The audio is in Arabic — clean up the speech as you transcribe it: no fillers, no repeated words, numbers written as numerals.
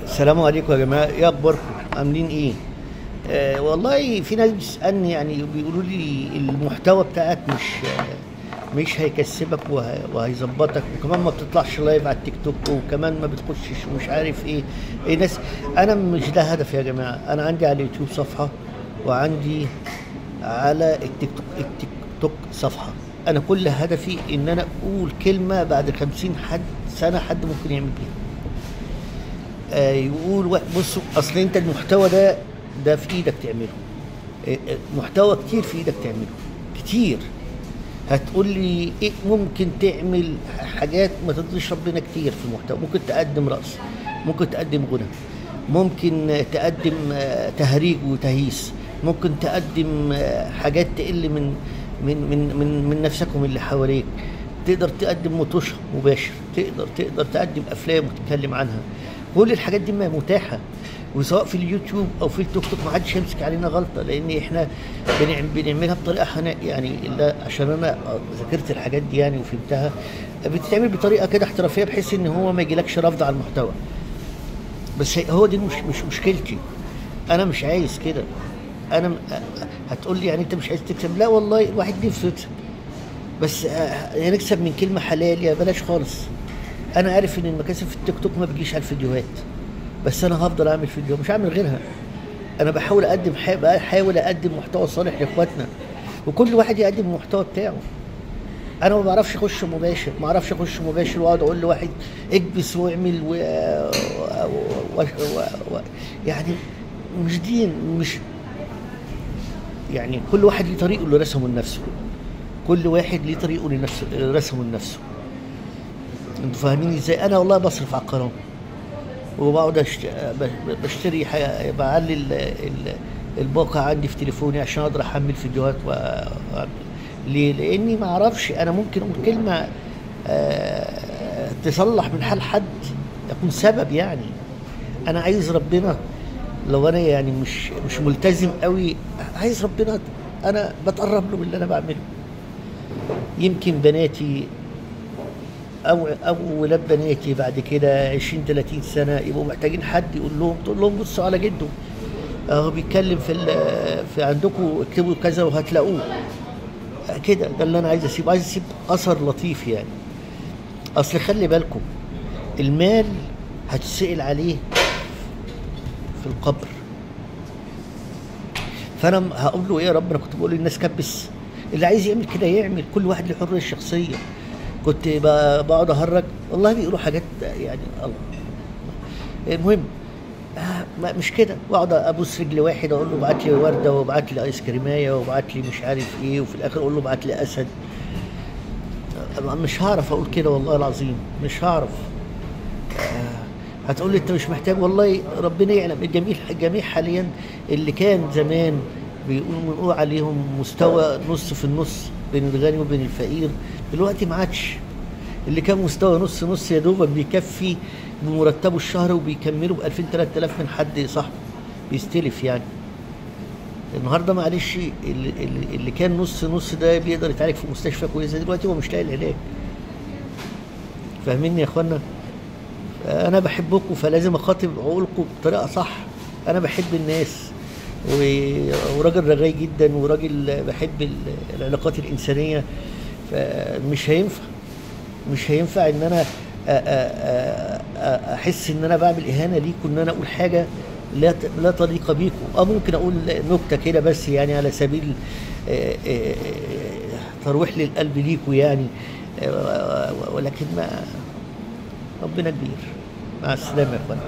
السلام عليكم يا جماعة، ايه اخباركم؟ عاملين ايه؟ والله في ناس بتسألني، يعني بيقولوا لي المحتوى بتاعك مش هيكسبك وهيظبطك، وكمان ما بتطلعش لايف على التيك توك، وكمان ما بتخشش ومش عارف ايه. ايه ناس. انا مش ده هدف يا جماعة. انا عندي على اليوتيوب صفحة، وعندي على التيك توك صفحة. انا كل هدفي ان انا اقول كلمة بعد 50 سنة حد ممكن يعمل بيها. يقول بصوا، اصل انت المحتوى ده في ايدك تعمله. محتوى كتير في ايدك تعمله، كتير. هتقول لي ايه؟ ممكن تعمل حاجات ما ترضيش ربنا كتير في المحتوى. ممكن تقدم رقص، ممكن تقدم غنى، ممكن تقدم تهريج وتهييس، ممكن تقدم حاجات تقل من نفسك ومن اللي حواليك. تقدر تقدم مطوش مباشر، تقدر تقدم افلام وتتكلم عنها. كل الحاجات دي ما متاحه، وسواء في اليوتيوب او في التيك توك ما حدش يمسك علينا غلطه، لان احنا بنعملها بطريقه يعني الا عشان انا ذاكرت الحاجات دي يعني وفهمتها. بتتعمل بطريقه كده احترافيه، بحيث ان هو ما يجيلكش رفض على المحتوى. بس هو دي مش مشكلتي. انا مش عايز كده. انا هتقول لي يعني انت مش عايز تكسب؟ لا والله، الواحد نفسه يكسب، بس يا نكسب من كلمه حلال يا بلاش خالص. انا عارف ان المكاسب في التيك توك ما بتجيش على الفيديوهات، بس انا هفضل اعمل فيديو، مش هعمل غيرها. انا بحاول اقدم محتوى صالح لاخواتنا، وكل واحد يقدم المحتوى بتاعه. انا ما بعرفش اخش مباشر، واقعد اقول لواحد اكبس واعمل و... يعني مش دين، مش يعني كل واحد ليه طريقه اللي رسمه لنفسه. كل واحد ليه طريقه لنفسه رسمه لنفسه. انتوا فاهمين ازاي؟ انا والله بصرف على القناه، وبقعد بشتري بعلي الباقة عندي في تليفوني عشان اقدر احمل فيديوهات ليه؟ لاني ما اعرفش، انا ممكن اقول كلمة تصلح من حال حد، يكون سبب يعني. انا عايز ربنا، لو انا يعني مش ملتزم قوي، عايز ربنا انا بتقرب له باللي انا بعمله. يمكن بناتي او ولاد بناتي بعد كده 20 30 سنه يبقوا محتاجين حد تقول لهم بصوا على جده اهو بيتكلم في عندكم، اكتبوا كذا وهتلاقوه كده. ده اللي انا عايز اسيب اثر لطيف يعني. اصل خلي بالكم، المال هتسأل عليه في القبر. فانا هقول له ايه يا رب؟ انا كنت بقول للناس كبس، اللي عايز يعمل كده يعمل، كل واحد له حريه شخصيه. كنت بقعد اهرج، والله بيقولوا حاجات يعني الله. المهم مش كده، واقعد ابوس رجل واحد اقول له ابعت لي ورده، وابعت لي ايس كريمايه، وابعت لي مش عارف ايه، وفي الاخر اقول له ابعت لي اسد. مش هعرف اقول كده والله العظيم، مش هعرف. هتقول لي انت مش محتاج، والله ربنا يعلم. الجميع حاليا اللي كان زمان بنقول عليهم مستوى نص في النص بين الغني وبين الفقير، دلوقتي ما عادش. اللي كان مستوى نص نص يا دوبك بيكفي بمرتبه الشهر، وبيكمله ب 2000 3000 من حد صاحبه بيستلف يعني. النهارده معلش، اللي كان نص نص ده بيقدر يتعالج في مستشفى كويسه، دلوقتي هو مش لاقي العلاج. فاهميني يا اخوانا؟ انا بحبكم، فلازم اخاطب عقولكم بطريقه صح. انا بحب الناس، وراجل رغاي جدا، وراجل بحب العلاقات الانسانيه. مش هينفع ان انا احس ان انا بعمل اهانه ليكم، ان انا اقول حاجه لا طليقه بيكم. ممكن اقول نكته كده بس، يعني على سبيل ترويح للقلب ليكم يعني. ولكن ما ربنا كبير. مع السلامه يا اخوانا.